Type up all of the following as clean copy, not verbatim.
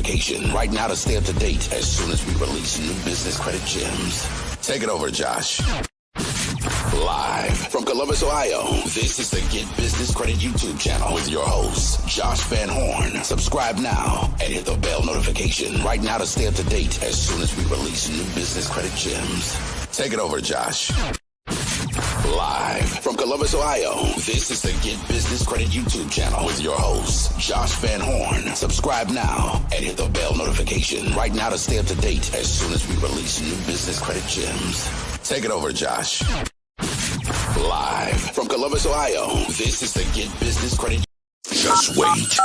notification right now to stay up to date as soon as we release new business credit gems. Take it over, Josh. Live from Columbus, Ohio, this is the Get Business Credit YouTube channel with your host, Josh Van Horn. Subscribe now and hit the bell notification right now to stay up to date as soon as we release new business credit gems. Take it over, Josh. Live from Columbus, Ohio, this is the Get Business Credit YouTube channel with your host, Josh Van Horn. Subscribe now and hit the bell notification right now to stay up to date as soon as we release new business credit gems. Take it over, Josh. Live from Columbus, Ohio, this is the Get Business Credit. Just wait.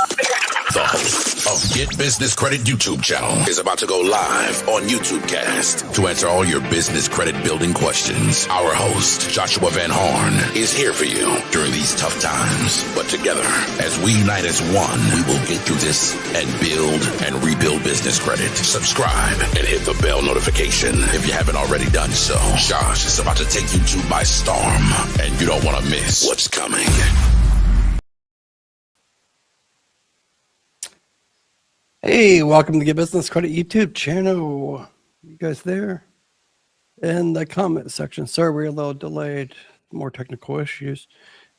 The host of Get Business Credit YouTube channel is about to go live on YouTube Cast to answer all your business credit building questions. Our host, Joshua Van Horn, is here for you during these tough times. But together, as we unite as one, we will get through this and build and rebuild business credit. Subscribe and hit the bell notification if you haven't already done so. Josh is about to take YouTube by storm, and you don't want to miss what's coming. Hey, welcome to Get Business Credit YouTube channel. You guys there? In the comment section, sorry we're a little delayed, more technical issues.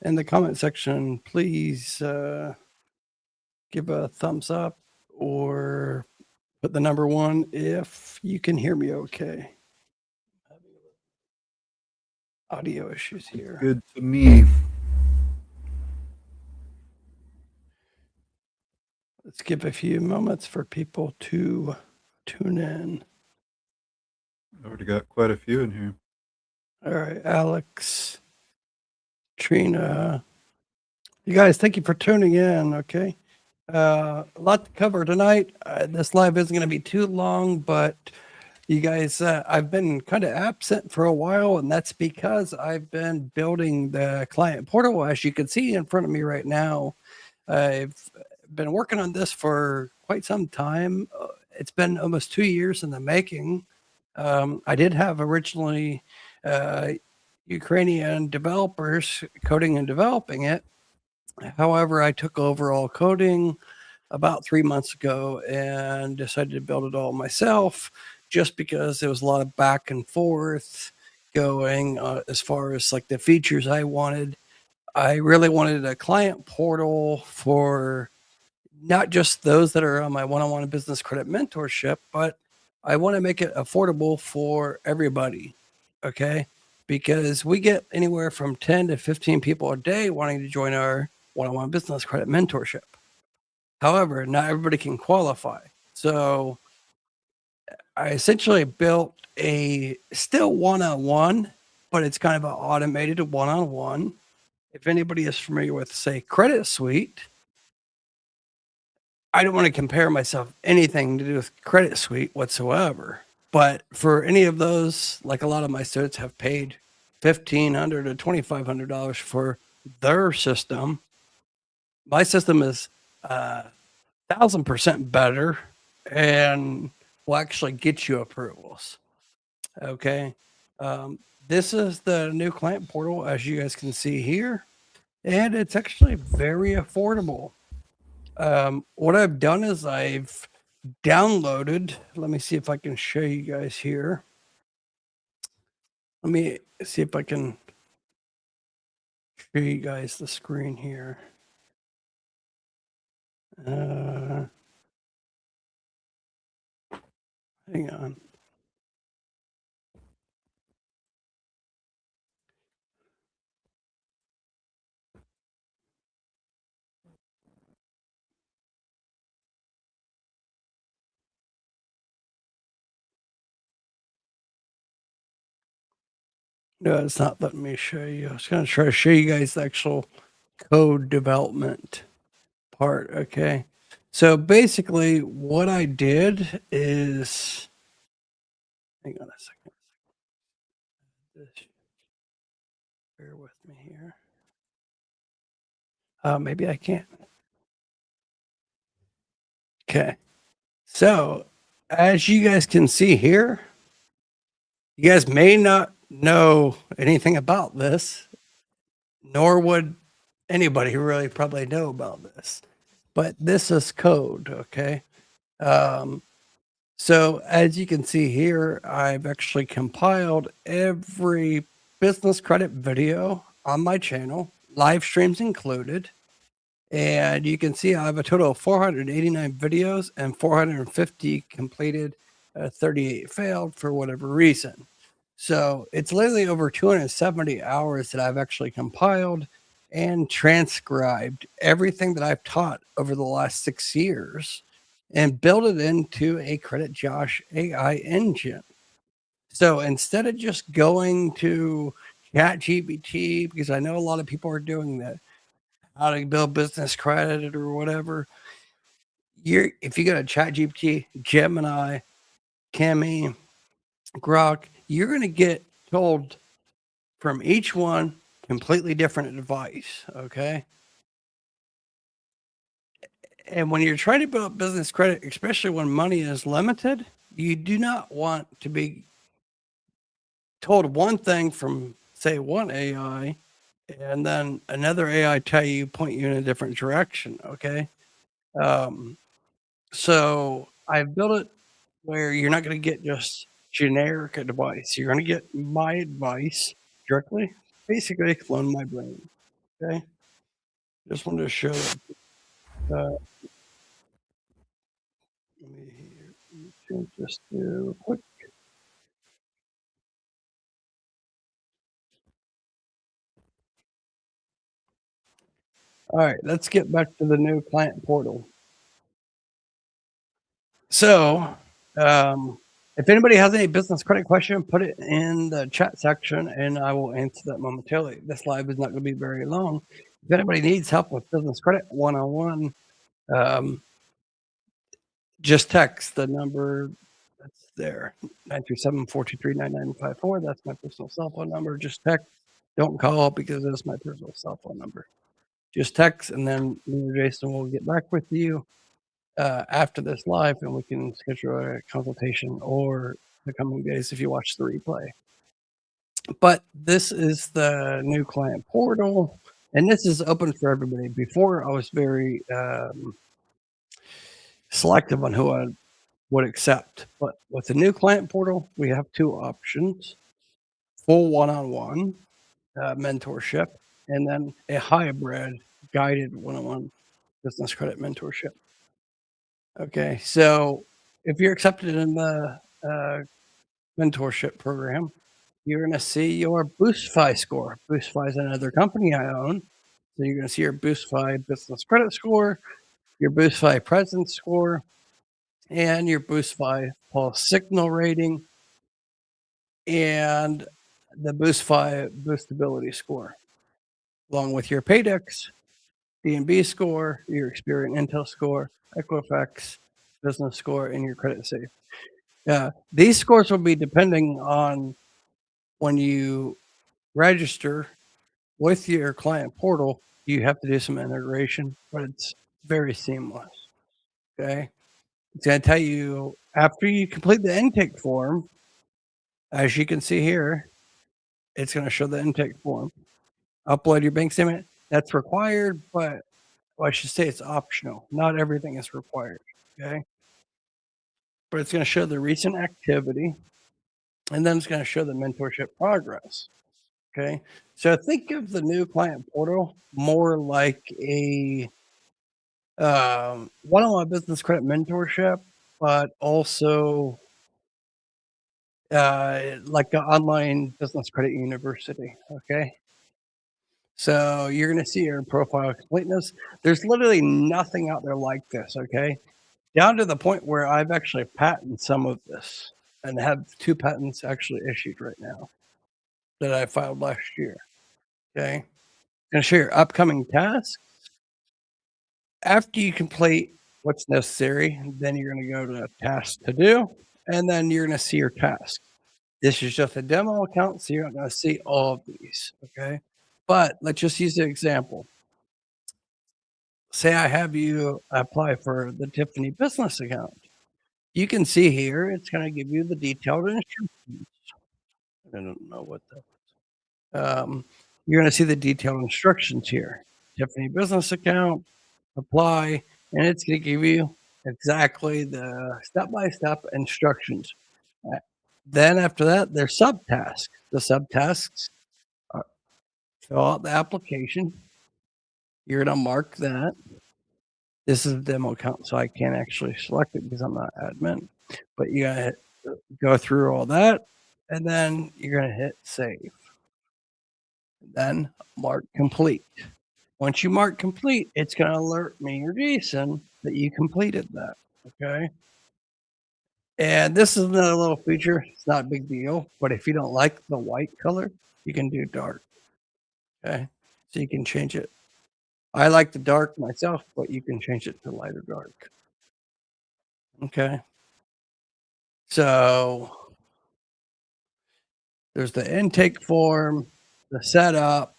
In the comment section, please give a thumbs up or put the number 1 if you can hear me okay. Audio issues here. Good to me. Let's give a few moments for people to tune in. Already got quite a few in here. All right, Alex, Trina, you guys, thank you for tuning in. Okay, a lot to cover tonight. This live isn't going to be too long, but you guys, I've been kind of absent for a while, and that's because I've been building the client portal, as you can see in front of me right now. I've been working on this for quite some time. It's been almost 2 years in the making. I did have originally Ukrainian developers coding and developing it. However, I took over all coding about 3 months ago and decided to build it all myself, just because there was a lot of back and forth going as far as like the features I wanted. I really wanted a client portal for not just those that are on my one-on-one business credit mentorship, but I want to make it affordable for everybody. Okay. Because we get anywhere from 10 to 15 people a day wanting to join our one-on-one business credit mentorship. However, not everybody can qualify. So I essentially built a still one-on-one, but it's kind of an automated one-on-one. If anybody is familiar with, say, Credit Suite, I don't want to compare myself anything to do with Credit Suite whatsoever. But for any of those, like a lot of my students have paid $1,500 to $2,500 for their system. My system is 1,000% better and will actually get you approvals. Okay. This is the new client portal, as you guys can see here, and it's actually very affordable. What I've done is I've downloaded, let me see if I can show you guys here. Let me see if I can show you guys the screen here. Hang on. No, it's not letting me show you. I was going to try to show you guys the actual code development part. Okay. So basically what I did is, hang on a second. Bear with me here. Maybe I can't. Okay. So as you guys can see here, you guys may not know anything about this, nor would anybody really probably know about this, but this is code. Okay. So as you can see here, I've actually compiled every business credit video on my channel, live streams included. And you can see I have a total of 489 videos and 450 completed, 38 failed for whatever reason. So it's literally over 270 hours that I've actually compiled and transcribed everything that I've taught over the last 6 years and built it into a Credit Josh AI engine. So instead of just going to ChatGPT, because I know a lot of people are doing that, how to build business credit or whatever, if you go to ChatGPT, Gemini, Cami, Grok, you're going to get told from each one completely different advice. Okay. And when you're trying to build business credit, especially when money is limited, you do not want to be told one thing from, say, one AI, and then another AI point you in a different direction. Okay. So I've built it where you're not going to get just generic advice. You're going to get my advice directly, basically clone my brain. Okay. Just wanted to show that. Let me change this to quick. All right, let's get back to the new client portal. So, if anybody has any business credit question, put it in the chat section and I will answer that momentarily. This live is not going to be very long. If anybody needs help with business credit one-on-one, just text the number that's there, 937-423-9954. That's my personal cell phone number. Just text. Don't call because that's my personal cell phone number. Just text, and then me or Jason will get back with you after this live, and we can schedule a consultation or the coming days if you watch the replay. But this is the new client portal, and this is open for everybody. Before, I was very selective on who I would accept. But with the new client portal, we have two options: full one-on-one mentorship, and then a hybrid guided one-on-one business credit mentorship. Okay, so if you're accepted in the mentorship program, you're going to see your BoostFi score. BoostFi is another company I own. So you're going to see your BoostFi business credit score, your BoostFi presence score, and your BoostFi pulse signal rating, and the BoostFi boostability score, along with your Paydex, DNB score, your Experian Intel score, Equifax business score, and your credit safe. These scores will be depending on when you register with your client portal. You have to do some integration, but it's very seamless. Okay. It's going to tell you after you complete the intake form, as you can see here, it's going to show the intake form. Upload your bank statement. That's required, but I should say it's optional. Not everything is required. Okay. But it's going to show the recent activity, and then it's going to show the mentorship progress. Okay. So think of the new client portal more like a one-on-one business credit mentorship, but also like an online business credit university. Okay. So you're going to see your profile completeness. There's literally nothing out there like this. Okay. Down to the point where I've actually patented some of this and have 2 patents actually issued right now that I filed last year. Okay. Going to share your upcoming tasks. After you complete what's necessary, then you're going to go to tasks to do, and then you're going to see your task. This is just a demo account, so you're not going to see all of these. Okay. But let's just use an example. Say I have you apply for the Tiffany business account. You can see here, it's going to give you the detailed instructions. I don't know what that is. You're going to see the detailed instructions here. Tiffany business account, apply, and it's going to give you exactly the step-by-step instructions. Then after that, there's subtasks. The subtasks are fill out the application. You're gonna mark that. This is a demo account, so I can't actually select it because I'm not admin. But you gotta go through all that, and then you're gonna hit save. Then mark complete. Once you mark complete, it's gonna alert me or Jason that you completed that. Okay. And this is another little feature. It's not a big deal, but if you don't like the white color, you can do dark. Okay. So you can change it. I like the dark myself, but you can change it to light or dark. Okay. So there's the intake form, the setup,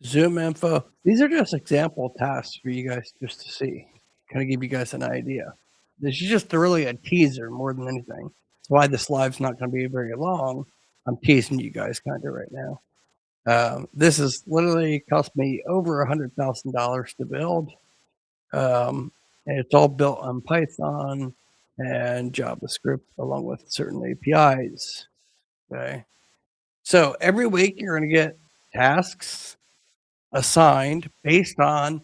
Zoom info. These are just example tasks for you guys just to see, kind of give you guys an idea. This is just really a teaser more than anything. That's why this live's not going to be very long. I'm teasing you guys kind of right now. This is literally cost me over $100,000 to build. And it's all built on Python and JavaScript along with certain APIs. Okay. So every week you're going to get tasks assigned based on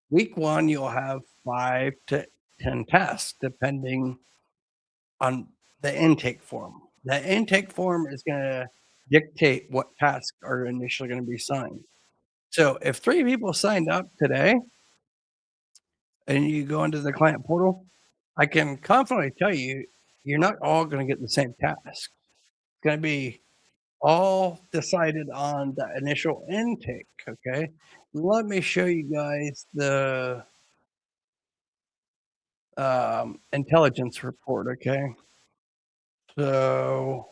week one. You'll have 5 to 10 tasks depending on the intake form. The intake form is going to dictate what tasks are initially going to be assigned. So if 3 people signed up today and you go into the client portal, I can confidently tell you, you're not all going to get the same task. It's going to be all decided on the initial intake. Okay. Let me show you guys the intelligence report. Okay. So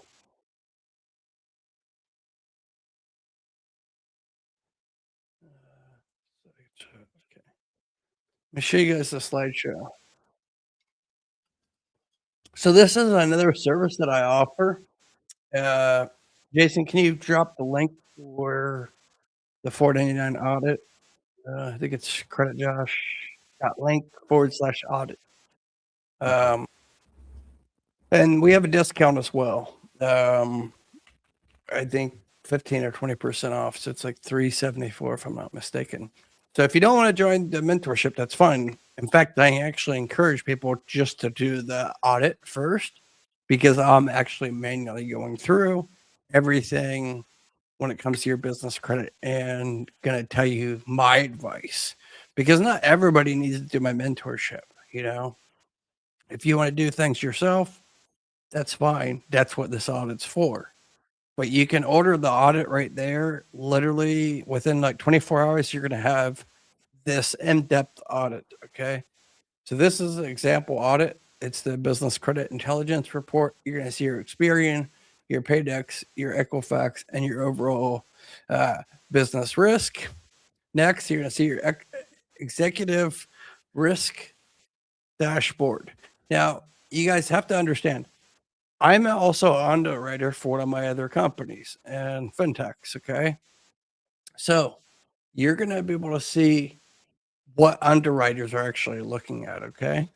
let me show you guys the slideshow. So this is another service that I offer. Jason, can you drop the link for the 499 audit? I think it's creditjosh.link/audit. And we have a discount as well. I think 15 or 20% off. So it's like $374 if I'm not mistaken. So if you don't want to join the mentorship, that's fine. In fact, I actually encourage people just to do the audit first because I'm actually manually going through everything when it comes to your business credit and going to tell you my advice because not everybody needs to do my mentorship. You know, if you want to do things yourself, that's fine. That's what this audit's for. But you can order the audit right there. Literally within like 24 hours, you're going to have this in-depth audit. Okay. So this is an example audit. It's the business credit intelligence report. You're going to see your Experian, your Paydex, your Equifax, and your overall business risk. Next, you're going to see your executive risk dashboard. Now, you guys have to understand, I'm also an underwriter for one of my other companies and fintechs. Okay. So you're going to be able to see what underwriters are actually looking at. Okay.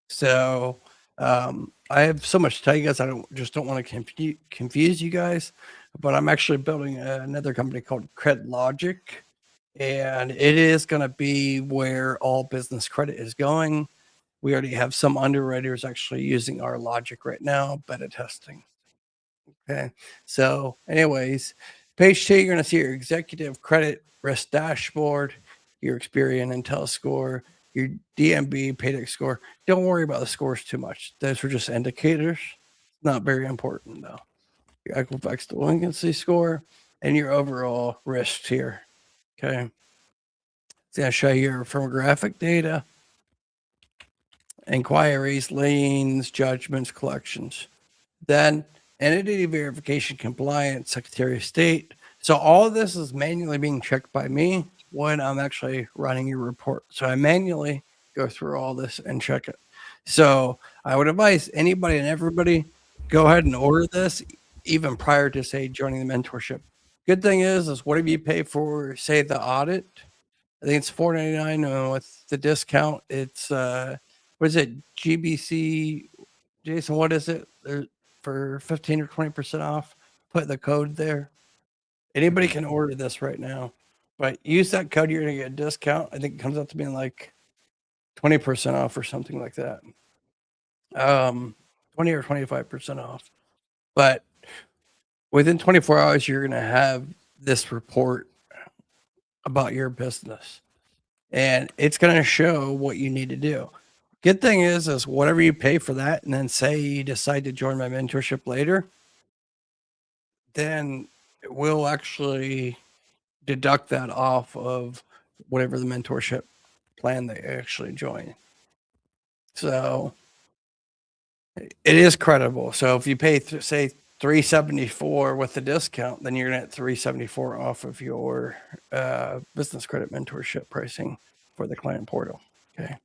So I have so much to tell you guys. I don't want to confuse you guys, but I'm actually building another company called CredLogic, and it is going to be where all business credit is going. We already have some underwriters actually using our logic right now, beta testing. Okay. So anyways, page 2, you're going to see your executive credit risk dashboard, your Experian Intel score, your DMB Paydex score. Don't worry about the scores too much. Those are just indicators. Not very important though. Your Equifax delinquency score and your overall risk here. Okay. It's going to show you your firmographic data, inquiries, liens, judgments, collections. Then entity verification, compliance, Secretary of State. So all of this is manually being checked by me when I'm actually running your report. So I manually go through all this and check it. So I would advise anybody and everybody go ahead and order this even prior to say joining the mentorship. Good thing is whatever you pay for, say the audit, I think it's $4.99. With the discount, it's what is it? GBC, Jason, what is it? For 15 or 20% off. Put the code there. Anybody can order this right now, but use that code. You're gonna get a discount. I think it comes out to being like 20% off or something like that. 20 or 25% off. But within 24 hours, you're gonna have this report about your business, and it's gonna show what you need to do. Good thing is whatever you pay for that, and then say you decide to join my mentorship later, then we'll actually deduct that off of whatever the mentorship plan they actually join. So it is credible. So if you pay, say, $374 with the discount, then you're gonna get $374 off of your business credit mentorship pricing for the client portal. Okay.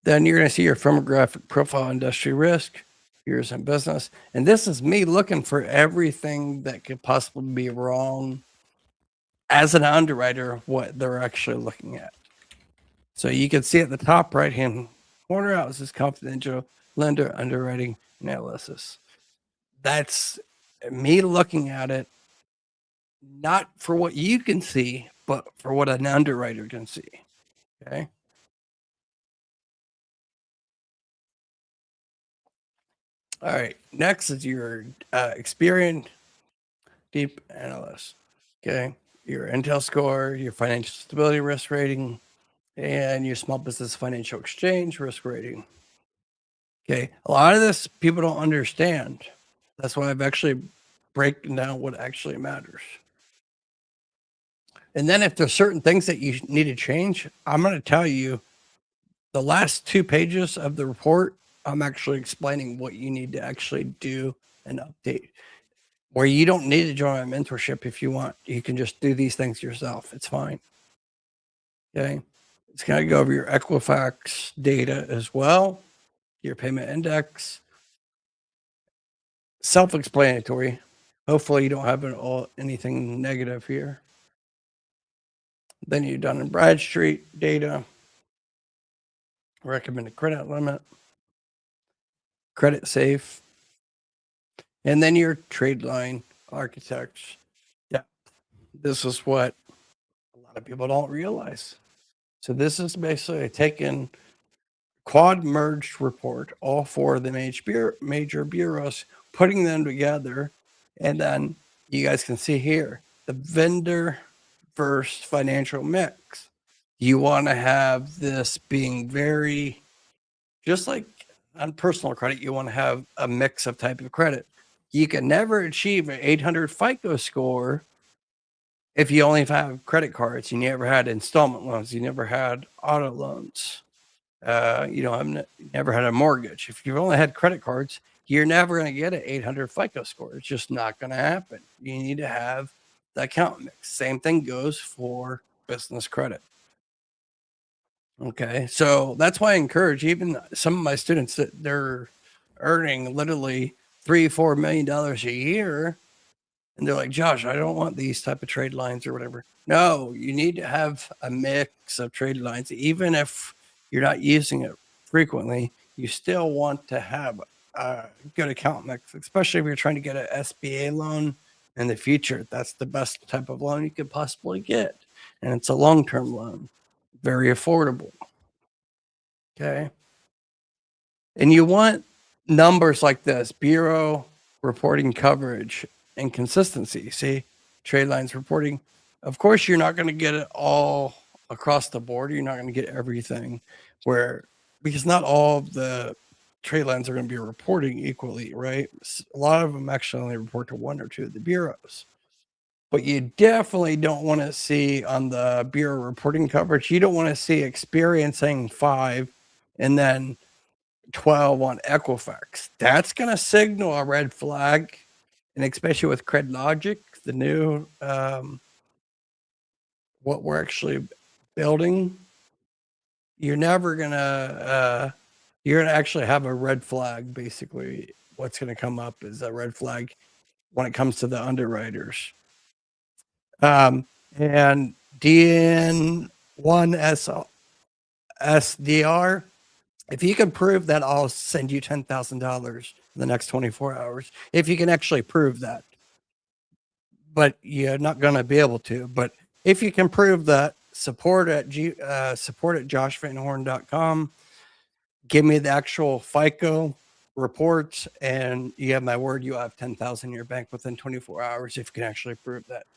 Then you're gonna see your firmographic profile, industry risk, years in business, and this is me looking for everything that could possibly be wrong as an underwriter, what they're actually looking at. So you can see at the top right hand corner, out this is confidential lender underwriting analysis. That's me looking at it, not for what you can see, but for what an underwriter can see. Okay. All right. Next is your experienced deep analyst. Okay. Your Intel score, your financial stability risk rating, and your small business financial exchange risk rating. Okay. A lot of this people don't understand. That's why I've actually breaking down what actually matters. And then if there's certain things that you need to change, I'm going to tell you the last 2 pages of the report, I'm actually explaining what you need to actually do and update. Where you don't need to join a mentorship if you want. You can just do these things yourself. It's fine. Okay. It's going to go over your Equifax data as well, your payment index. Self-explanatory. Hopefully you don't have anything negative here. Then you're Dun and Bradstreet data, recommended credit limit, credit safe, and then your trade line architects. Yeah, this is what a lot of people don't realize. So this is basically taking quad merged report, all 4 of the major bureaus, putting them together, and then you guys can see here the vendor versus financial mix. You want to have this being very, just like on personal credit, you want to have a mix of type of credit. You can never achieve an 800 FICO score if you only have credit cards. You never had installment loans. You never had auto loans. Never had a mortgage. If you've only had credit cards, you're never going to get an 800 FICO score. It's just not going to happen. You need to have the account mix. Same thing goes for business credit. Okay. So that's why I encourage even some of my students that they're earning literally $3-4 million a year. And they're like, Josh, I don't want these type of trade lines or whatever. No, you need to have a mix of trade lines. Even if you're not using it frequently, you still want to have a good account mix, especially if you're trying to get an SBA loan in the future. That's the best type of loan you could possibly get. And it's a long-term loan, very affordable. Okay. And you want numbers like this: bureau reporting coverage and consistency. See, trade lines reporting. Of course, you're not going to get it all across the board. You're not going to get everything because not all of the trade lines are going to be reporting equally, right? A lot of them actually only report to 1 or 2 of the bureaus. But you definitely don't want to see on the bureau reporting coverage, you don't want to see experiencing 5 and then 12 on Equifax. That's going to signal a red flag. And especially with CredLogic, the new, what we're actually building, you're going to actually have a red flag. Basically, what's going to come up is a red flag when it comes to the underwriters. And DN one SDR. If you can prove that, I'll send you $10,000 in the next 24 hours. If you can actually prove that, but you're not going to be able to. But if you can prove that, support at joshvanhorn.com. Give me the actual FICO reports, and you have my word. You have 10,000 in your bank within 24 hours if you can actually prove that.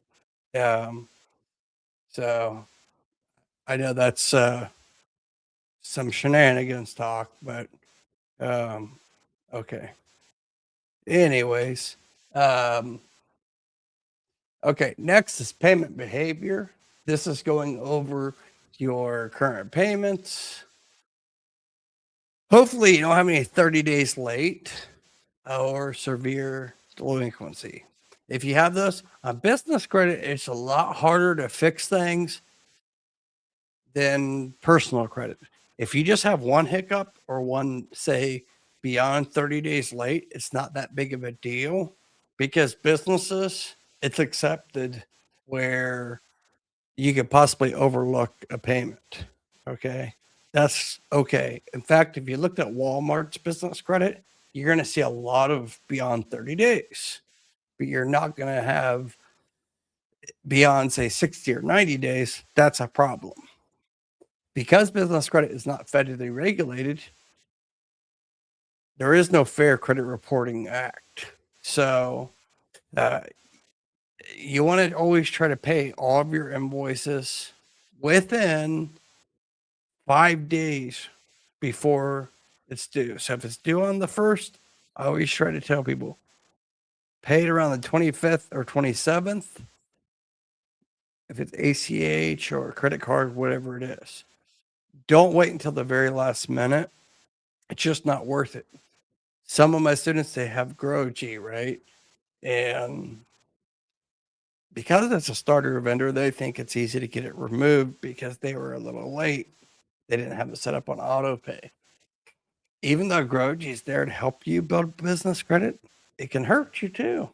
So I know that's some shenanigans talk, but okay. Anyways, okay. Next is payment behavior. This is going over your current payments. Hopefully, you don't have any 30 days late or severe delinquency. If you have those on business credit, it's a lot harder to fix things than personal credit. If you just have one hiccup or one, say, beyond 30 days late, it's not that big of a deal, because businesses, it's accepted where you could possibly overlook a payment. Okay. That's okay. In fact, if you looked at Walmart's business credit, you're going to see a lot of beyond 30 days, but you're not going to have beyond, say, 60 or 90 days. That's a problem. Because business credit is not federally regulated, there is no Fair Credit Reporting Act. So you want to always try to pay all of your invoices within 5 days before it's due. So if it's due on the 1st, I always try to tell people, pay it around the 25th or 27th. If it's ACH or credit card, whatever it is. Don't wait until the very last minute. It's just not worth it. Some of my students, they have GrowG, right? And because it's a starter vendor, they think it's easy to get it removed because they were a little late. They didn't have it set up on auto pay. Even though GrowG is there to help you build business credit, it can hurt you too.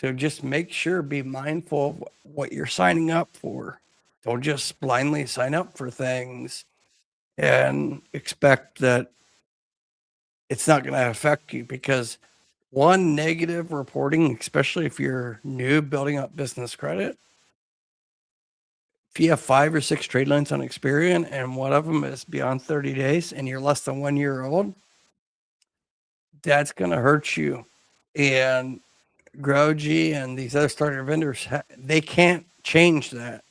So just make sure, be mindful of what you're signing up for. Don't just blindly sign up for things and expect that it's not going to affect you, because one, negative reporting, especially if you're new building up business credit, if you have 5 or 6 trade lines on Experian and one of them is beyond 30 days and you're less than 1 year old, that's going to hurt you. And GrowG and these other starter vendors, they can't change that.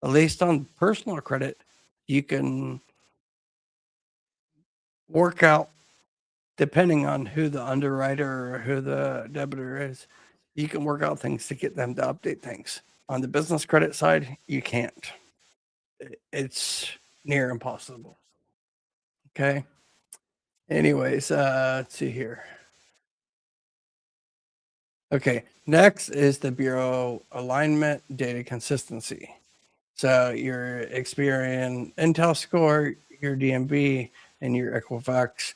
At least on personal credit, you can work out, depending on who the underwriter or who the debitor is, you can work out things to get them to update things. On the business credit side, you can't. It's near impossible. Okay. Anyways, let's see here. Okay. Next is the Bureau alignment data consistency. So your Experian Intel score, your DMB, and your Equifax,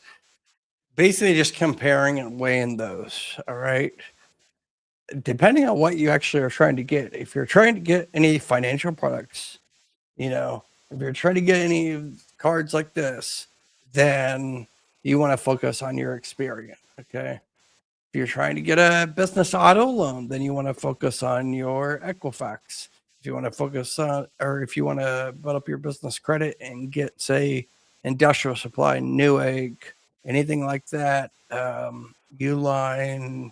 basically just comparing and weighing those. All right. Depending on what you actually are trying to get. If you're trying to get any financial products, if you're trying to get any cards like this, then you want to focus on your Experian. Okay. If you're trying to get a business auto loan, then you want to focus on your Equifax. If you want to focus on, or if you want to build up your business credit and get, say, industrial supply, Newegg, anything like that, Uline.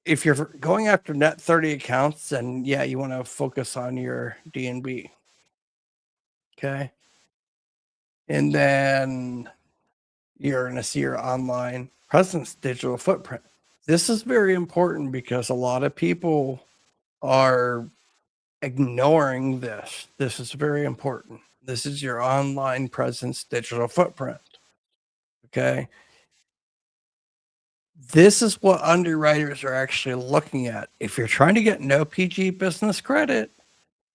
If you're going after net 30 accounts, then yeah, you want to focus on your DNB. Okay. And then you're going to see your online presence digital footprint. This is very important because a lot of people are ignoring this. This is very important. This is your online presence digital footprint. Okay. This is what underwriters are actually looking at. If you're trying to get no PG business credit,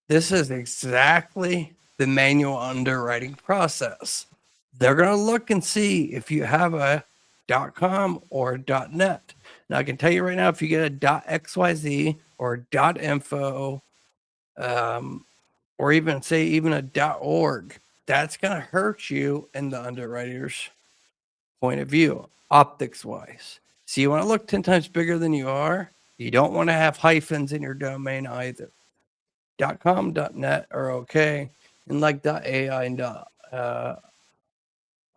this is exactly the manual underwriting process. They're going to look and see if you have a .com or a .net. Now, I can tell you right now, if you get a .xyz or .info, or even say even a .org, that's going to hurt you in the underwriter's point of view, optics wise. So you want to look 10 times bigger than you are. You don't want to have hyphens in your domain either. .com, .net are okay, and like .ai and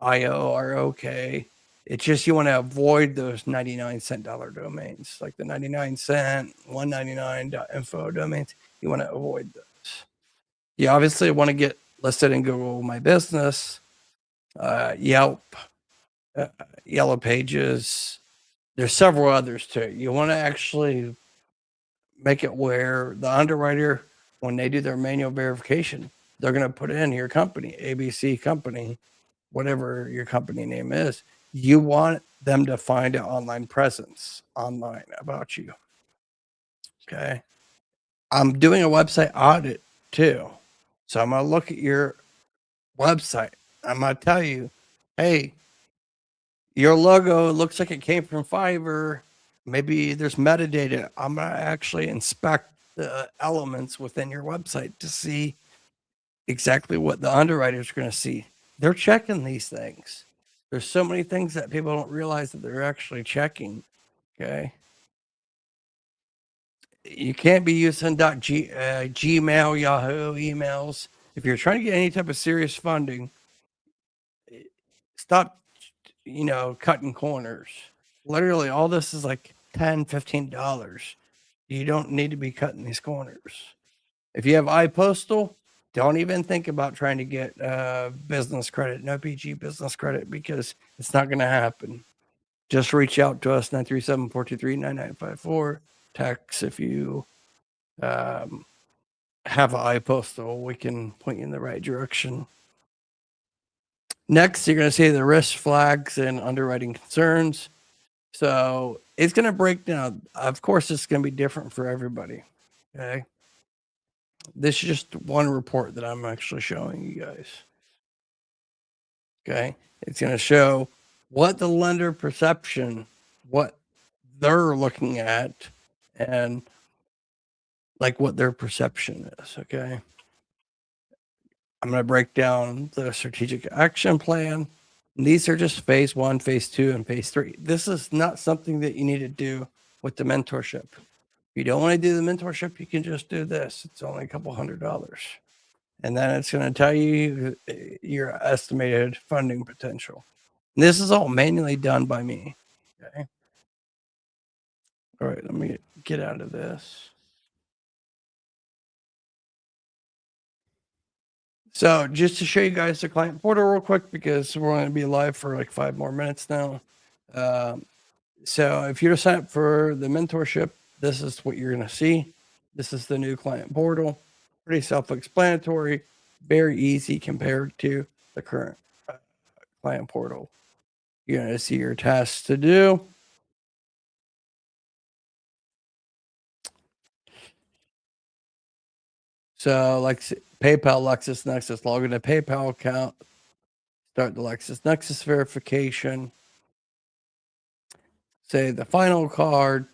.io are okay. It's just you want to avoid those 99-cent domains, like the 99-cent, 199.info domains. You want to avoid those. You obviously want to get listed in Google My Business, Yelp, Yellow Pages. There's several others too. You want to actually make it where the underwriter, when they do their manual verification, they're going to put in your company, ABC company, whatever your company name is. You want them to find an online presence online about you. Okay. I'm doing a website audit too. So I'm going to look at your website. I'm going to tell you, hey, your logo looks like it came from Fiverr. Maybe there's metadata. I'm going to actually inspect the elements within your website to see exactly what the underwriters are going to see. They're checking these things. There's so many things that people don't realize that they're actually checking. Okay. You can't be using Gmail, Yahoo emails. If you're trying to get any type of serious funding, stop, cutting corners. Literally, all this is like $10, $15. You don't need to be cutting these corners. If you have iPostal, don't even think about trying to get business credit, no PG business credit, because it's not going to happen. Just reach out to us, 937-423-9954. Text if you have an iPostal. We can point you in the right direction. Next, you're going to see the risk flags and underwriting concerns. So it's going to break down. Of course, it's going to be different for everybody. Okay. This is just one report that I'm actually showing you guys. Okay. It's going to show what the lender perception, what they're looking at, and like what their perception is. Okay. I'm going to break down the strategic action plan. And these are just phase 1, phase 2, and phase 3. This is not something that you need to do with the mentorship. If you don't want to do the mentorship, you can just do this. It's only a couple $100. And then it's going to tell you your estimated funding potential. And this is all manually done by me. Okay. All right, let me get out of this. So just to show you guys the client portal real quick, because we're going to be live for like 5 more minutes now. So if you're to sign up for the mentorship, this is what you're going to see. This is the new client portal. Pretty self-explanatory, very easy compared to the current client portal. You're going to see your tasks to do. So like PayPal, LexisNexis, log into PayPal account, start the LexisNexis verification. Say the final card,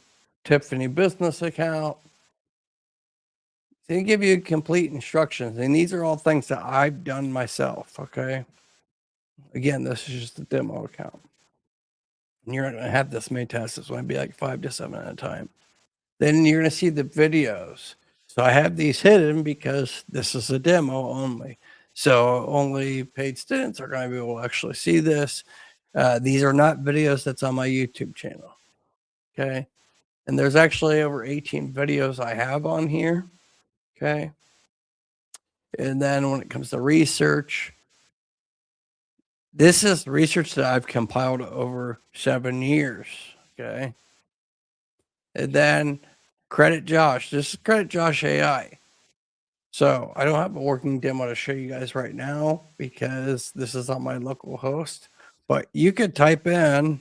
Tiffany business account. They give you complete instructions, and these are all things that I've done myself. Okay. Again, this is just a demo account. And you're not going to have this many tests. It's going to be like 5 to 7 at a time. Then you're going to see the videos. So I have these hidden because this is a demo only. So only paid students are going to be able to actually see this. These are not videos that's on my YouTube channel. Okay. And there's actually over 18 videos I have on here. Okay. And then when it comes to research, this is research that I've compiled over 7 years. Okay. And then Credit Josh. This is Credit Josh AI. So I don't have a working demo to show you guys right now because this is on my local host. But you could type in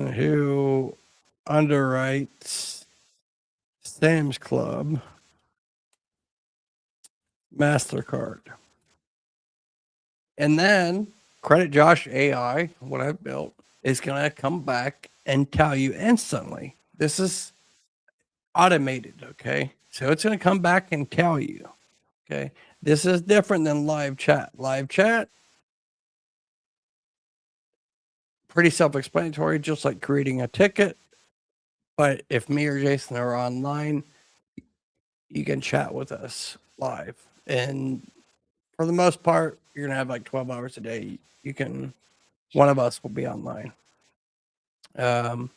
who underwrites Sam's Club, MasterCard. And then Credit Josh AI, what I've built, is going to come back and tell you instantly. This is automated, okay? So it's going to come back and tell you, okay? This is different than live chat. Live chat, pretty self-explanatory, just like creating a ticket. But if me or Jason are online, you can chat with us live. And for the most part, you're going to have like 12 hours a day. One of us will be online. And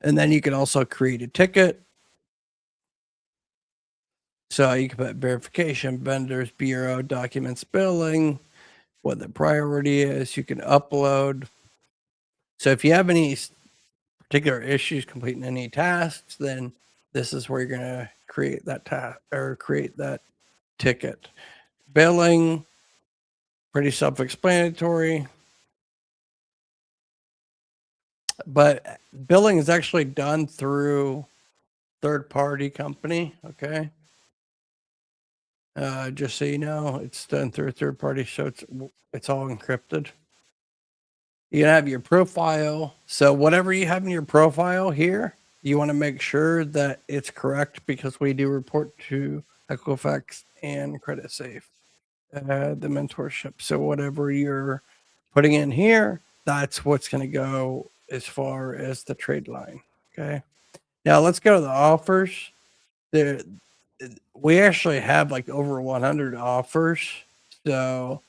then you can also create a ticket. So you can put verification, vendors, bureau, documents, billing, what the priority is. You can upload. So if you have any particular issues completing any tasks, then this is where you're going to create that task or create that ticket. Billing, pretty self-explanatory. But billing is actually done through third-party company, okay? Just so you know, it's done through a third party, so it's all encrypted. You can have your profile. So whatever you have in your profile here, you want to make sure that it's correct because we do report to Equifax and Credit Safe, the mentorship. So whatever you're putting in here, that's what's going to go as far as the trade line. Okay. Now let's go to the offers. We actually have like over 100 offers. So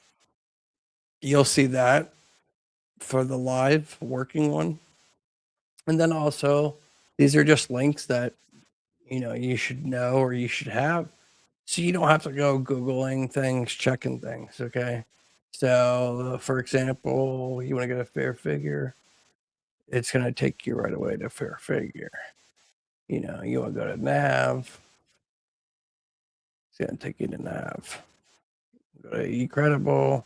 you'll see that for the live working one. And then also these are just links that, you should know or you should have. So you don't have to go Googling things, checking things. Okay. So for example, you want to get a fair figure. It's going to take you right away to fair figure. You want to go to Nav. It's going to take you to Nav. Go to eCredible.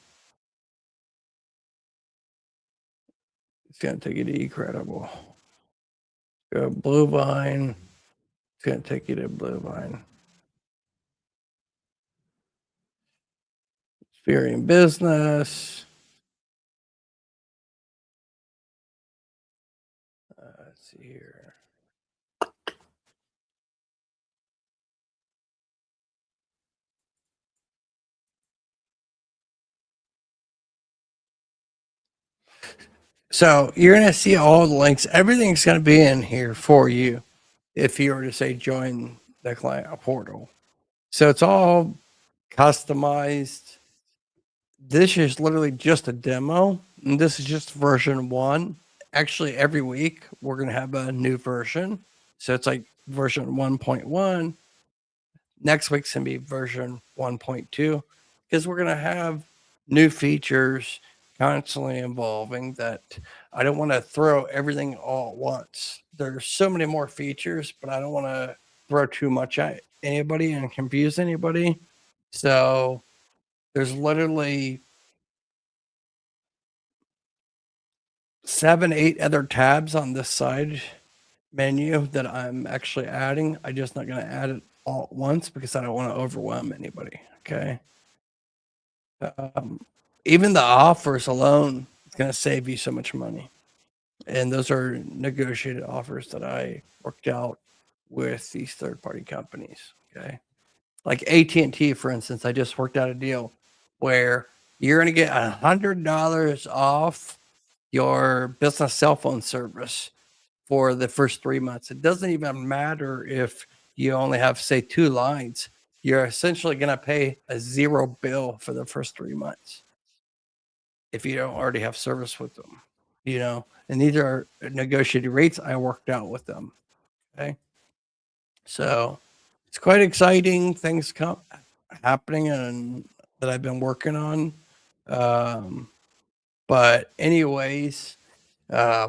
It's going to take you to eCredible. Go to Bluevine. It's going to take you to Bluevine. Experian Business. Let's see here. So you're going to see all the links. Everything's going to be in here for you if you were to say join the client portal. So it's all customized. This is literally just a demo. And this is just version 1. Actually, every week we're going to have a new version. So it's like version 1.1. Next week's going to be version 1.2 because we're going to have new features constantly evolving that I don't want to throw everything all at once. There's so many more features, but I don't want to throw too much at anybody and confuse anybody. So there's literally 7, 8 other tabs on this side menu that I'm actually adding. I'm just not going to add it all at once because I don't want to overwhelm anybody. Okay. Even the offers alone is going to save you so much money. And those are negotiated offers that I worked out with these third-party companies. Okay. Like AT&T, for instance, I just worked out a deal where you're going to get $100 off your business cell phone service for the first 3 months. It doesn't even matter if you only have, say, 2 lines. You're essentially going to pay a 0 bill for the first 3 months if you don't already have service with them, and these are negotiated rates I worked out with them. Okay. So it's quite exciting things happening and that I've been working on. But anyways, I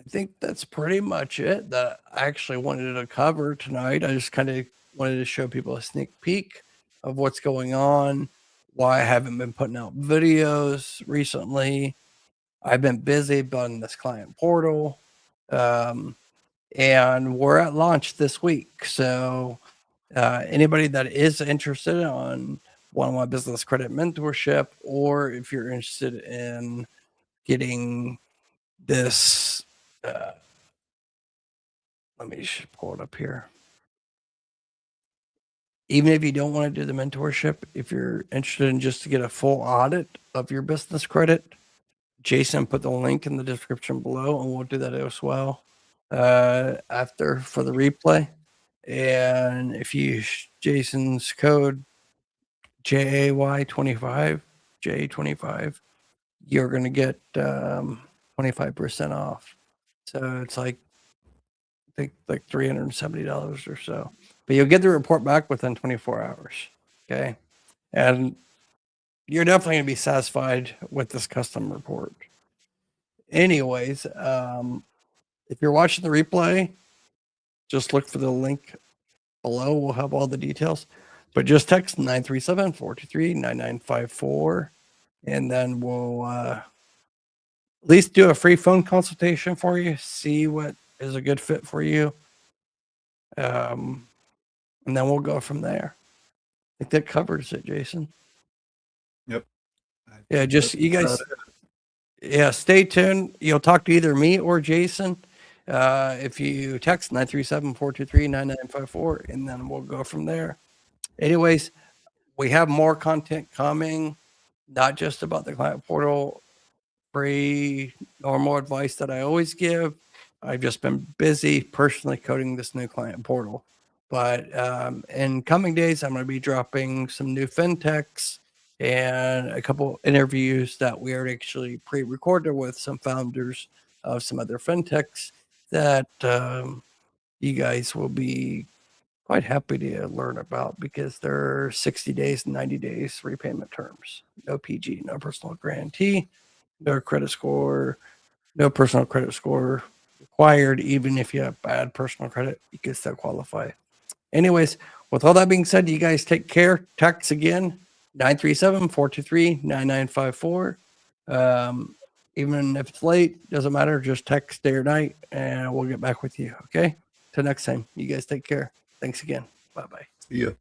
think that's pretty much it that I actually wanted to cover tonight. I just kind of wanted to show people a sneak peek of what's going on, why I haven't been putting out videos recently. I've been busy building this client portal. and we're at launch this week. So anybody that is interested on one-on-one business credit mentorship, or if you're interested in getting this, let me just pull it up here. Even if you don't want to do the mentorship, if you're interested in just to get a full audit of your business credit, Jason put the link in the description below, and we'll do that as well after for the replay. And if you use Jason's code JAY25, J25, you're going to get 25% off. So it's like, I think like $370 or so. But you'll get the report back within 24 hours. Okay. And you're definitely going to be satisfied with this custom report. Anyways, if you're watching the replay, just look for the link below. We'll have all the details. But just text 937-423-9954, and then we'll at least do a free phone consultation for you, see what is a good fit for you. And then we'll go from there. I think that covers it, Jason. Yep. Yeah, just you guys, yeah, stay tuned. You'll talk to either me or Jason if you text 937-423-9954, and then we'll go from there. Anyways, we have more content coming, not just about the client portal, free, normal advice that I always give. I've just been busy personally coding this new client portal. But in coming days, I'm going to be dropping some new fintechs and a couple interviews that we already actually pre-recorded with some founders of some other fintechs that you guys will be quite happy to learn about, because they're 60 days and 90 days repayment terms. No PG, no personal guarantee, no credit score, no personal credit score required. Even if you have bad personal credit, you can still qualify. Anyways, with all that being said, you guys take care. Text again, 937-423-9954. Even if it's late, doesn't matter. Just text day or night, and we'll get back with you. Okay? Till next time, you guys take care. Thanks again. Bye-bye. See ya.